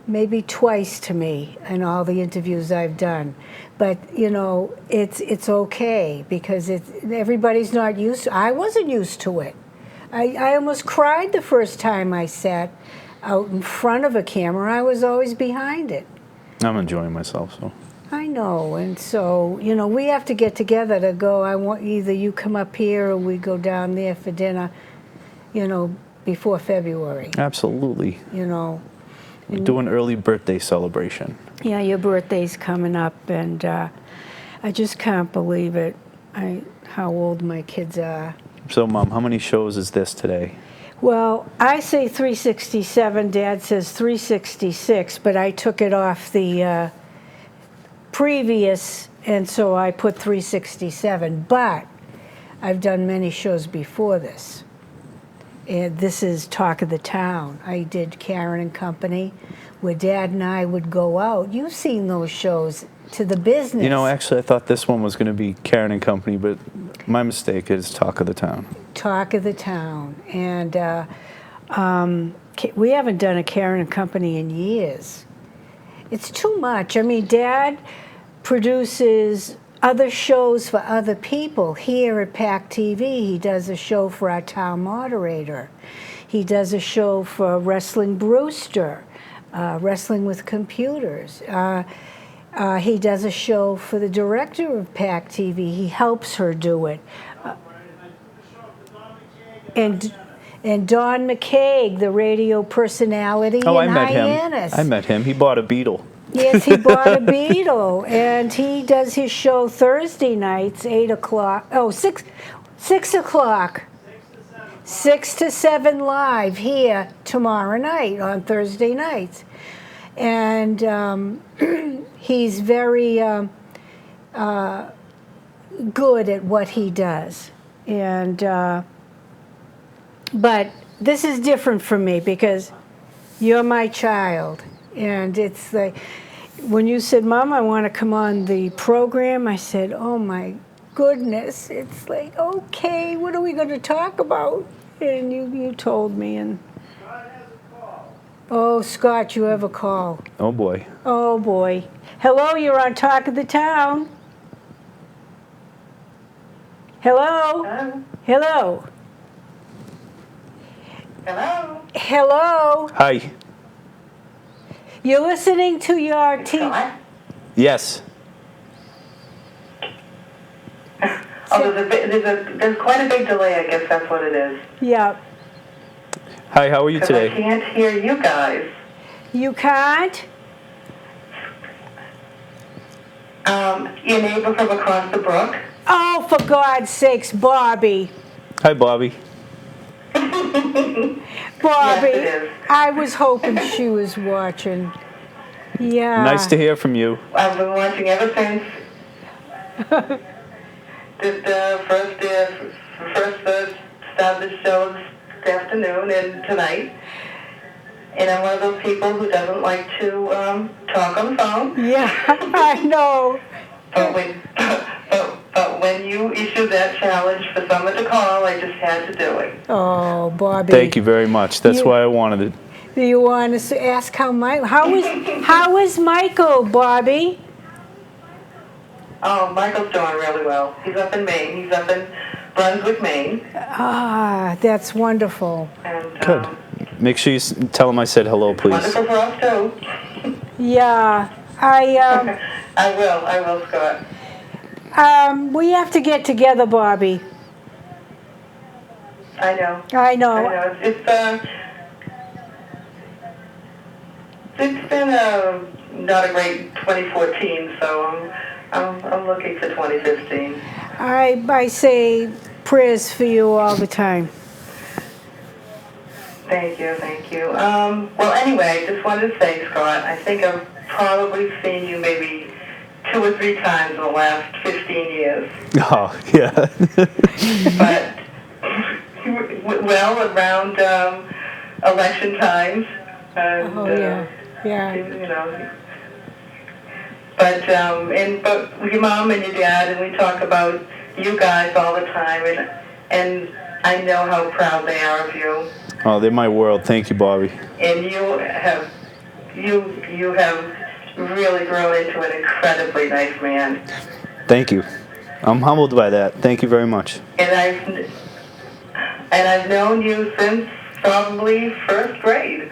Maybe twice to me in all the interviews I've done. But, you know, it's okay because everybody's not used to it. I wasn't used to it. I almost cried the first time I sat out in front of a camera. I was always behind it. I'm enjoying myself, so. I know, and so, you know, we have to get together to go. I want either you come up here or we go down there for dinner, you know, before February. Absolutely. You know. We do an early birthday celebration. Yeah, your birthday's coming up, and I just can't believe it, how old my kids are. So, Mom, how many shows is this today? Well, I say 367. Dad says 366, but I took it off the previous, and so I put 367. But I've done many shows before this. And this is Talk of the Town. I did Karen and Company, where Dad and I would go out. You've seen those shows, to the business. You know, actually, I thought this one was going to be Karen and Company, but my mistake is Talk of the Town. Talk of the Town. And we haven't done a Karen and Company in years. It's too much. I mean, Dad produces other shows for other people. Here at PAC TV, he does a show for our town moderator. He does a show for Wrestling Brewster, Wrestling with Computers. He does a show for the director of PAC TV. He helps her do it. And Don McCaig, the radio personality Oh, in I met Hyannis. him. I met him. He bought a Beetle. Yes, he bought a Beetle, and he does his show Thursday nights, 8 o'clock. Oh, 6 o'clock. 6 to 7 live here tomorrow night on Thursday nights. And he's very good at what he does. And but this is different for me because you're my child. And it's like, when you said, Mom, I want to come on the program, I said, oh my goodness. It's like, okay, what are we going to talk about? And you told me. And oh, Scott, you have a call. Oh, boy. Oh, boy. Hello, you're on Talk of the Town. Hello? Hello? Hello? Hello? Hello? Hi. You're listening to your TV. Scott? Yes. Oh, there's quite a big delay, I guess that's what it is. Yeah. Hi, how are you 'Cause today? I can't hear you guys. You can't? Your neighbor from across the brook. Oh, for God's sakes, Bobby. Hi, Bobby. Bobby, Yes, it is. I was hoping she was watching. Yeah. Nice to hear from you. I've been watching ever since the first start of the show this afternoon and tonight. And I'm one of those people who doesn't like to talk on the phone. Yeah, I know. But when you issued that challenge for someone to call, I just had to do it. Oh, Bobby. Thank you very much. That's You- why I wanted it. Do you want to ask how is Michael, Bobby? Oh, Michael's doing really well. He's up in Maine. He's up in Brunswick, Maine. Ah, that's wonderful. And, Good. Make sure you tell him I said hello, please. Wonderful for us, too. Yeah, I will, Scott. we have to get together, Bobby. I know. I know. I know. It's been not a great 2014, so I'm looking for 2015. I say prayers for you all the time. Thank you. Well, anyway, just wanted to say, Scott, I think I've probably seen you maybe 2 or 3 times in the last 15 years. Oh, yeah. But, well, around election times. And, Oh, yeah. Yeah. You know. But with your mom and your dad, and we talk about you guys all the time, and I know how proud they are of you. Oh, they're my world. Thank you, Bobby. And you have really grown into an incredibly nice man. Thank you. I'm humbled by that. Thank you very much. And I've known you since probably first grade.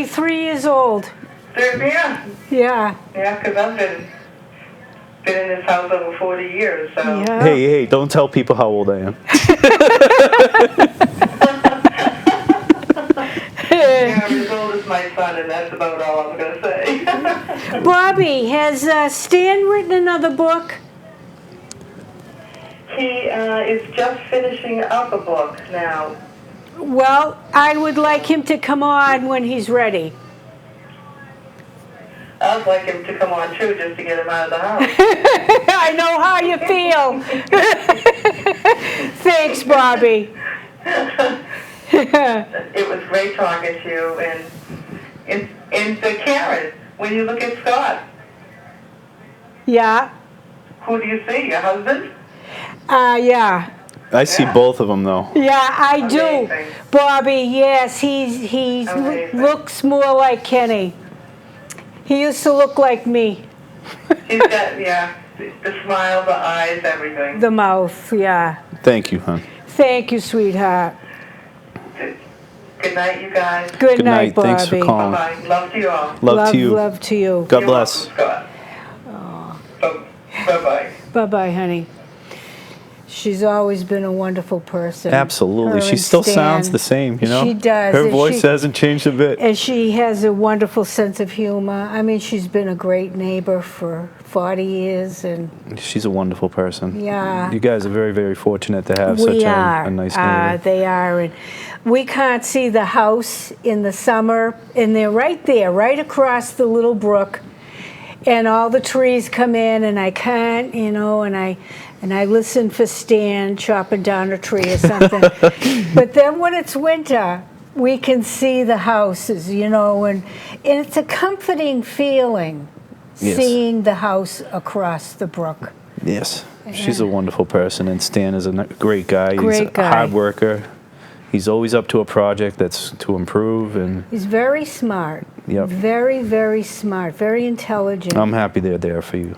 Three years old. Yeah, Yeah. because I've been in this house over 40 years. So Yeah. Hey, don't tell people how old I am. you're as old as my son, and that's about all I'm going to say. Bobby, has Stan written another book? He is just finishing up a book now. Well, I would like him to come on when he's ready. I'd like him to come on too, just to get him out of the house. I know how you feel. Thanks, Bobby. It was great talking to you, and Karen, when you look at Scott, Yeah. who do you see? Your husband? Yeah. I see both of them, though. Yeah, I do. Amazing. Bobby, yes, he Amazing. looks more like Kenny. He used to look like me. He's got, the smile, the eyes, everything. The mouth, yeah. Thank you, hon. Thank you, sweetheart. Good night, you guys. Good night, Bobby. Thanks for calling. Bye-bye. Love to you all. Love to you. Love to you. God You're bless. welcome, Scott. Bye-bye. Bye-bye, honey. She's always been a wonderful person. Absolutely. Her She and still Stan. sounds the same, you know? She does. Her And voice hasn't changed a bit. And she has a wonderful sense of humor. I mean, she's been a great neighbor for 40 years. And She's a wonderful person. yeah. You guys are very, very fortunate to have such We a are. nice neighbor. They are. And we can't see the house in the summer. And they're right there, right across the little brook. And all the trees come in, and I can't, you know, and I listen for Stan chopping down a tree or something. But then when it's winter, we can see the houses, you know, and it's a comforting feeling, Yes. seeing the house across the brook. Yes. She's a wonderful person, and Stan is a great guy. Great He's guy. a hard worker. He's always up to a project that's to improve, and He's very smart. Yep. Very, very smart, very intelligent. I'm happy they're there for you.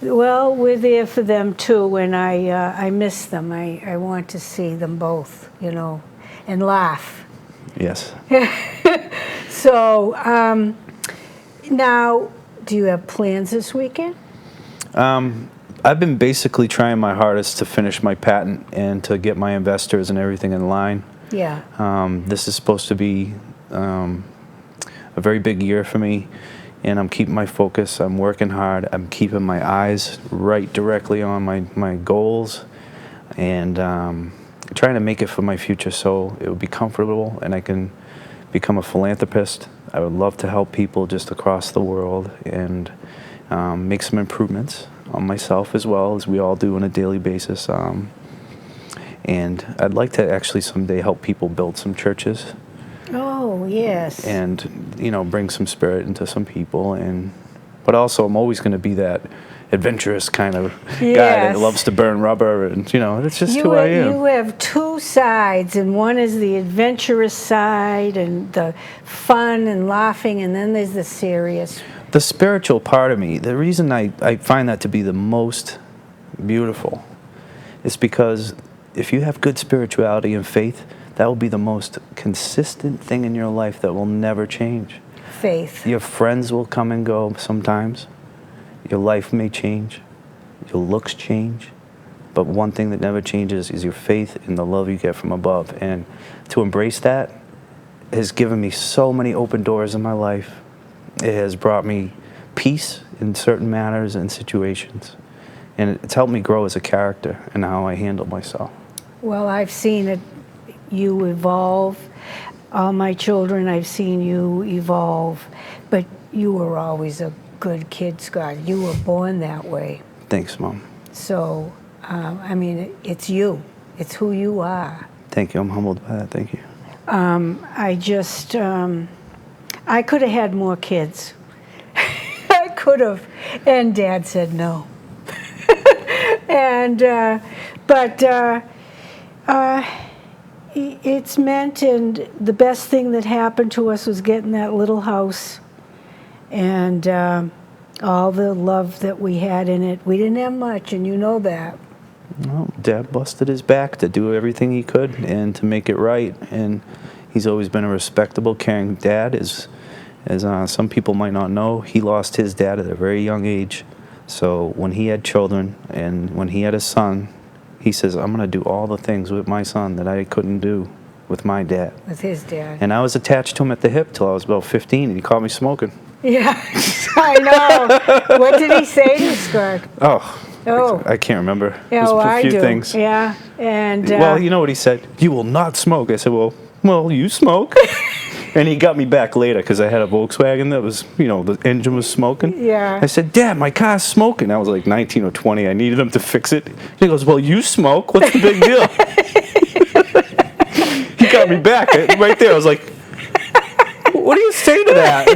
Well, we're there for them too, and I miss them. I want to see them both, you know, and laugh. Yes. So now, do you have plans this weekend? I've been basically trying my hardest to finish my patent and to get my investors and everything in line. Yeah. This is supposed to be a very big year for me, and I'm keeping my focus. I'm working hard. I'm keeping my eyes right directly on my goals, and trying to make it for my future so it would be comfortable and I can become a philanthropist. I would love to help people just across the world and make some improvements on myself as well, as we all do on a daily basis. And I'd like to actually someday help people build some churches. Oh, yes. And, you know, bring some spirit into some people. But also I'm always going to be that adventurous kind of guy that loves to burn rubber, and, you know, that's just who I am. You have two sides, and one is the adventurous side and the fun and laughing, and then there's the serious. The spiritual part of me, the reason I find that to be the most beautiful is because if you have good spirituality and faith, that will be the most consistent thing in your life that will never change. Faith. Your friends will come and go sometimes. Your life may change. Your looks change. But one thing that never changes is your faith and the love you get from above. And to embrace that has given me so many open doors in my life. It has brought me peace in certain matters and situations. And it's helped me grow as a character and how I handle myself. Well, I've seen it, you evolve. All my children, I've seen you evolve. But you were always a good kid, Scott. You were born that way. Thanks, Mom. So, I mean, it's you. It's who you are. Thank you. I'm humbled by that. Thank you. I could have had more kids. I could have. And Dad said no. But it's meant, and the best thing that happened to us was getting that little house and all the love that we had in it. We didn't have much, and you know that. Well, Dad busted his back to do everything he could and to make it right. And he's always been a respectable, caring dad. As some people might not know, he lost his dad at a very young age. So when he had children and when he had a son, he says, I'm going to do all the things with my son that I couldn't do with my dad. With his dad. And I was attached to him at the hip till I was about 15, and he caught me smoking. Yeah, I know. What did he say to you, Scott? Oh, I can't remember. Yeah, There's well, a few I do. things. Yeah, and well, you know what he said? You will not smoke. I said, well, you smoke. And he got me back later because I had a Volkswagen that was, you know, the engine was smoking. Yeah. I said, Dad, my car's smoking. I was like 19 or 20. I needed him to fix it. He goes, well, you smoke. What's the big deal? He got me back right there. I was like, what do you say to that?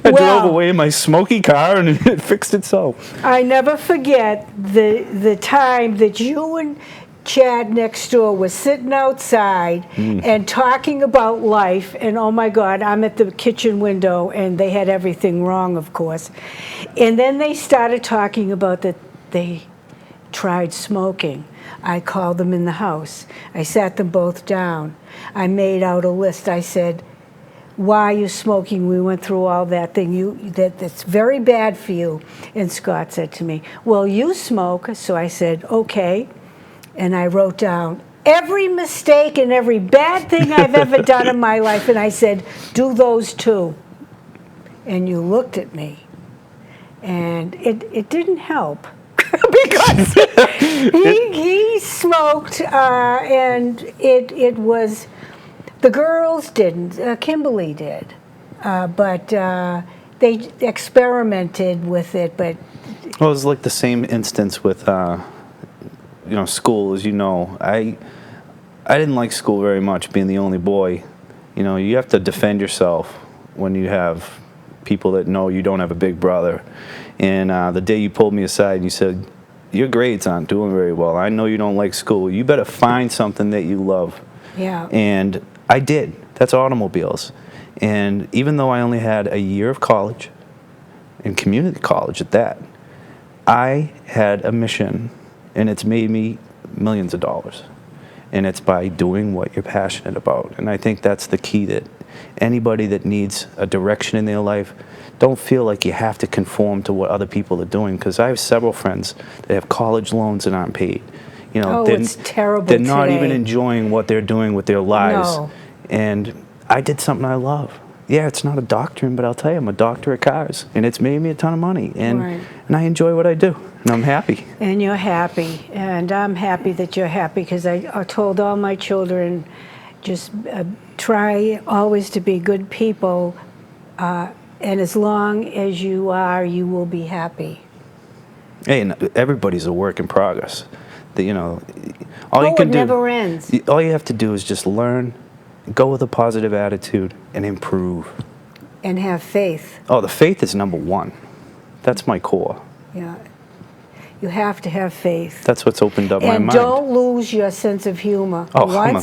I drove away in my smoky car and it fixed itself. I never forget the time that you and Chad next door was sitting outside and talking about life, and oh my God, I'm at the kitchen window, and they had everything wrong, of course. And then they started talking about that they tried smoking. I called them in the house. I sat them both down. I made out a list. I said, why are you smoking? We went through all that thing. That's very bad for you. And Scott said to me, well, you smoke. So I said, okay. And I wrote down every mistake and every bad thing I've ever done in my life. And I said, do those too. And you looked at me. And it didn't help. Because he smoked, and it was, the girls didn't, Kimberly did, but they experimented with it, but. Well, it was like the same instance with, school, as you know. I didn't like school very much, being the only boy. You have to defend yourself when you have people that know you don't have a big brother. And the day you pulled me aside and you said, your grades aren't doing very well. I know you don't like school. You better find something that you love. Yeah. And I did. That's automobiles. And even though I only had a year of college, and community college at that, I had a mission, and it's made me millions of dollars. And it's by doing what you're passionate about. And I think that's the key, that anybody that needs a direction in their life, don't feel like you have to conform to what other people are doing, because I have several friends that have college loans that aren't paid. It's terrible. They're not today. even enjoying what they're doing with their lives. No. And I did something I love. Yeah, it's not a doctrine, but I'll tell you, I'm a doctor of cars, and it's made me a ton of money, and I enjoy what I do, and I'm happy. And you're happy, and I'm happy that you're happy, because I told all my children, just try always to be good people, and as long as you are, you will be happy. Hey, and everybody's a work in progress. All you it can do, never ends. All you have to do is just learn, go with a positive attitude, and improve. And have faith. Oh, the faith is number one. That's my core. Yeah. You have to have faith. That's what's opened up my mind. And don't lose your sense of humor. Oh,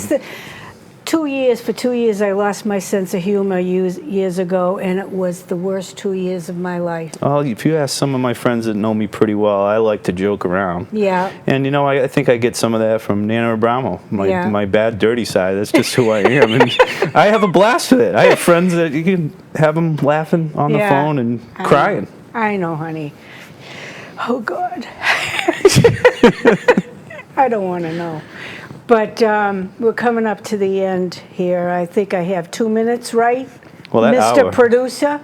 2 years, for 2 years, I lost my sense of humor years ago, and it was the worst 2 years of my life. Well, if you ask some of my friends that know me pretty well, I like to joke around. Yeah. And, I think I get some of that from Nana Abramo, my bad, dirty side. That's just who I am. And I have a blast with it. I have friends that you can have them laughing on the phone and crying. I know, honey. Oh, God. I don't want to know. But we're coming up to the end here. I think I have 2 minutes, right? Well, that Mr. hour. Producer?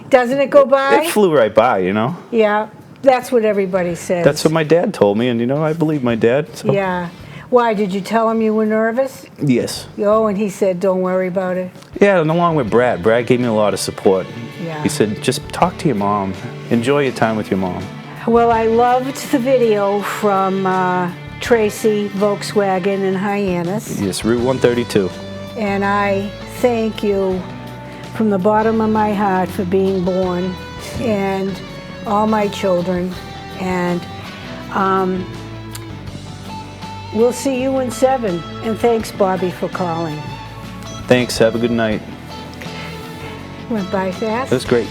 Doesn't it go by? It flew right by, Yeah, that's what everybody says. That's what my dad told me, and, I believe my dad. So. Yeah. Why, did you tell him you were nervous? Yes. Oh, and he said, don't worry about it? Yeah, and along with Brad. Brad gave me a lot of support. Yeah. He said, just talk to your mom. Enjoy your time with your mom. Well, I loved the video from Tracy, Volkswagen, and Hyannis. Yes, Route 132. And I thank you from the bottom of my heart for being born, and all my children. And we'll see you in 7. And thanks, Bobby, for calling. Thanks. Have a good night. Went by fast. That's great.